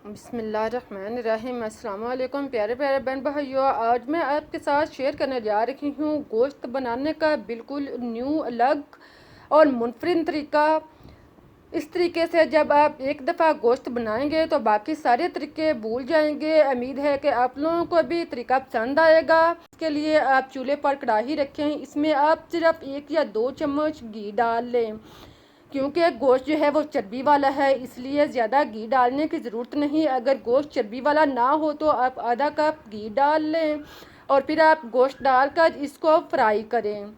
बिस्मिल्लाहिर्रहमानिर्रहीम। अस्सलाम वालेकुम प्यारे प्यारे बहन भाइयों, आज मैं आपके साथ शेयर करने जा रही हूँ गोश्त बनाने का बिल्कुल न्यू अलग और मुनफरिद तरीका। इस तरीके से जब आप एक दफ़ा गोश्त बनाएंगे तो बाकी सारे तरीके भूल जाएंगे। उम्मीद है कि आप लोगों को भी तरीका पसंद आएगा। इसके लिए आप चूल्हे पर कढ़ाई रखें, इसमें आप सिर्फ 1 या 2 चम्मच घी डाल लें। क्योंकि गोश्त जो है वो चर्बी वाला है, इसलिए ज़्यादा घी डालने की ज़रूरत नहीं। अगर गोश्त चर्बी वाला ना हो तो आप आधा कप घी डाल लें और फिर आप गोश्त डालकर इसको फ्राई करें।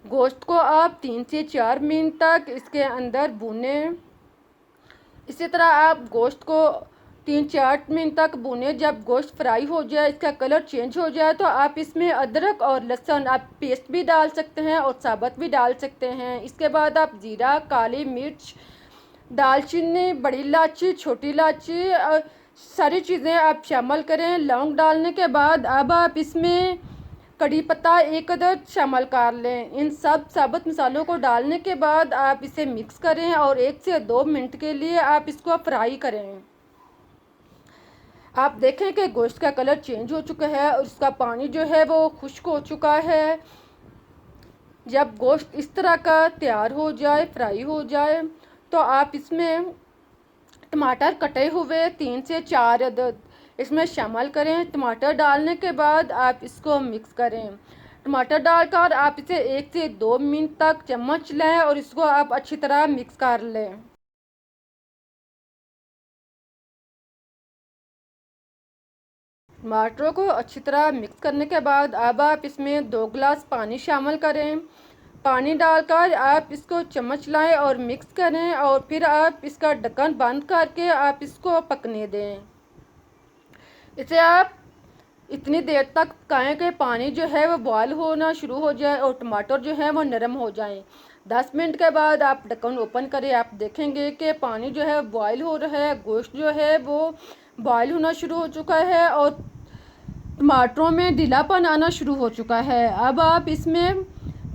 गोश्त को आप 3 से 4 मिनट तक इसके अंदर भूनें। इसी तरह आप गोश्त को 3-4 मिनट तक भूनें। जब गोश्त फ्राई हो जाए, इसका कलर चेंज हो जाए, तो आप इसमें अदरक और लहसुन आप पेस्ट भी डाल सकते हैं और साबुत भी डाल सकते हैं। इसके बाद आप जीरा, काली मिर्च, दालचीनी, बड़ी इलायची, छोटी इलायची सारी चीज़ें आप शामिल करें। लौंग डालने के बाद अब आप इसमें कड़ी पत्ता 1 अदद शामिल कर लें। इन सब साबुत मसालों को डालने के बाद आप इसे मिक्स करें और 1 से 2 मिनट के लिए आप इसको फ्राई करें। आप देखें कि गोश्त का कलर चेंज हो चुका है और इसका पानी जो है वो खुश्क हो चुका है। जब गोश्त इस तरह का तैयार हो जाए, फ्राई हो जाए, तो आप इसमें टमाटर कटे हुए 3 से 4 अदद इसमें शामिल करें। टमाटर डालने के बाद आप इसको मिक्स करें। टमाटर डालकर आप इसे 1 से 2 मिनट तक चम्मच लें और इसको आप अच्छी तरह मिक्स कर लें। टमाटरों को अच्छी तरह मिक्स करने के बाद अब आप इसमें 2 गिलास पानी शामिल करें। पानी डालकर आप इसको चम्मच लाएं और मिक्स करें और फिर आप इसका ढक्कन बंद करके आप इसको पकने दें। इसे आप इतनी देर तक पकाएं कि पानी जो है वो बॉयल होना शुरू हो जाए और टमाटर जो है वो नरम हो जाएं। 10 मिनट के बाद आप ढक्कन ओपन करें, आप देखेंगे कि पानी जो है बॉयल हो रहा है, गोश्त जो है वो बॉयल होना शुरू हो चुका है और टमाटरों में ढीलापन आना शुरू हो चुका है। अब आप इसमें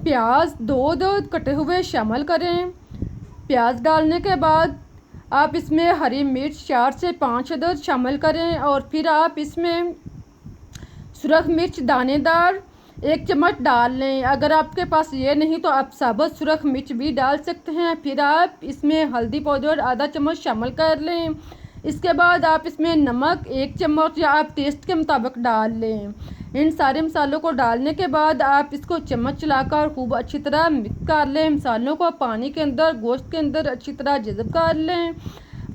प्याज 2 अदद कटे हुए शामिल करें। प्याज डालने के बाद आप इसमें हरी मिर्च 4 से 5 अदद शामिल करें और फिर आप इसमें सुरख मिर्च दानेदार 1 चम्मच डाल लें। अगर आपके पास ये नहीं तो आप साबुत सुरख मिर्च भी डाल सकते हैं। फिर आप इसमें हल्दी पाउडर आधा चम्मच शामिल कर लें। इसके बाद आप इसमें नमक 1 चम्मच या आप टेस्ट के मुताबिक डाल लें। इन सारे मसालों को डालने के बाद आप इसको चम्मच चलाकर खूब अच्छी तरह मिक्स कर लें। मसालों को पानी के अंदर, गोश्त के अंदर अच्छी तरह जज़ब कर लें।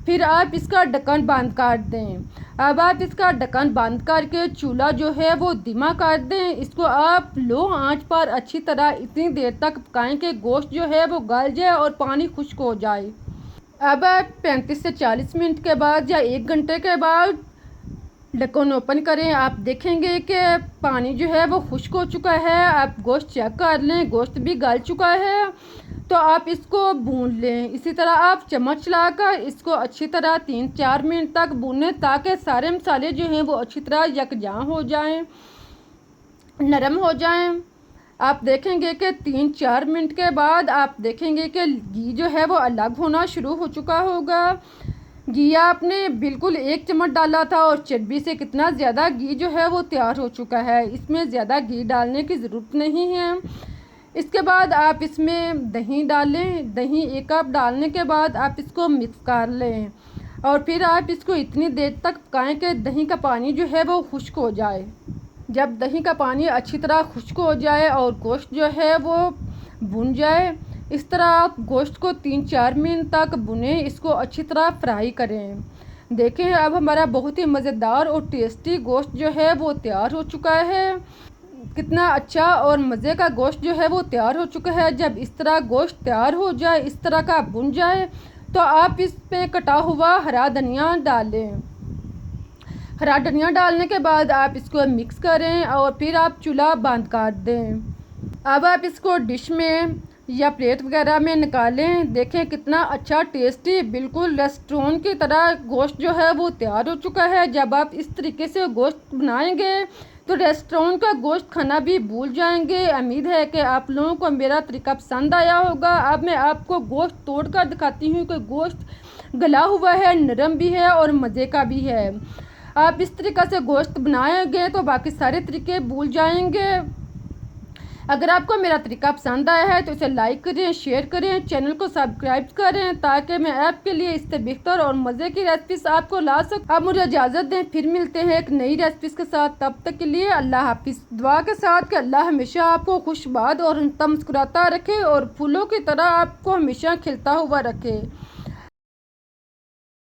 फिर आप इसका ढक्कन बंद कर दें। अब आप इसका ढक्कन बंद करके चूल्हा जो है वो धीमा कर दें। इसको आप लो आंच पर अच्छी तरह इतनी देर तक पकाएं कि गोश्त जो है वो गल जाए और पानी खुश्क हो जाए। अब आप 35 से 40 मिनट के बाद या 1 घंटे के बाद ढक्कन ओपन करें। आप देखेंगे कि पानी जो है वो खुश्क हो चुका है। आप गोश्त चेक कर लें, गोश्त भी गल चुका है, तो आप इसको भून लें। इसी तरह आप चम्मच चलाकर इसको अच्छी तरह 3-4 मिनट तक भूनें ताकि सारे मसाले जो हैं वो अच्छी तरह यकजां हो जाएं, नरम हो जाएं। आप देखेंगे कि 3-4 मिनट के बाद आप देखेंगे कि घी जो है वो अलग होना शुरू हो चुका होगा। घी आपने बिल्कुल 1 चम्मच डाला था और चर्बी से कितना ज़्यादा घी जो है वो तैयार हो चुका है। इसमें ज़्यादा घी डालने की ज़रूरत नहीं है। इसके बाद आप इसमें दही डालें। दही 1 कप डालने के बाद आप इसको मिक्स कर लें और फिर आप इसको इतनी देर तक पकाएं कि दही का पानी जो है वो खुश्क हो जाए। जब दही का पानी अच्छी तरह खुश्क हो जाए और गोश्त जो है वो भुन जाए, इस तरह आप गोश्त को 3-4 मिनट तक भुनें, इसको अच्छी तरह फ्राई करें। देखें अब हमारा बहुत ही मज़ेदार और टेस्टी गोश्त जो है वो तैयार हो चुका है। कितना अच्छा और मज़े का गोश्त जो है वो तैयार हो चुका है। जब इस तरह गोश्त तैयार हो जाए, इस तरह का भुन जाए, तो आप इस पे कटा हुआ हरा धनिया डालें। हरा धनिया डालने के बाद आप इसको मिक्स करें और फिर आप चूल्हा बंद कर दें। अब आप इसको डिश में या प्लेट वगैरह में निकालें। देखें कितना अच्छा टेस्टी बिल्कुल रेस्टोरेंट की तरह गोश्त जो है वो तैयार हो चुका है। जब आप इस तरीके से गोश्त बनाएंगे तो रेस्टोरेंट का गोश्त खाना भी भूल जाएंगे। उम्मीद है कि आप लोगों को मेरा तरीका पसंद आया होगा। अब मैं आपको गोश्त तोड़ कर दिखाती हूँ कि गोश्त गला हुआ है, नरम भी है और मज़े का भी है। आप इस तरीक़े से गोश्त बनाएंगे तो बाकी सारे तरीके भूल जाएंगे। अगर आपको मेरा तरीका पसंद आया है तो इसे लाइक करें, शेयर करें, चैनल को सब्सक्राइब करें ताकि मैं आपके लिए इससे बेहतर और मज़े की रेसिपीज आपको ला सकूं। आप मुझे इजाज़त दें, फिर मिलते हैं एक नई रेसिपीज के साथ। तब तक के लिए अल्लाह हाफिज़। दुआ के साथ कि अल्लाह हमेशा आपको खुशबाद और मुस्कुराता रखे और फूलों की तरह आपको हमेशा खिलता हुआ रखे।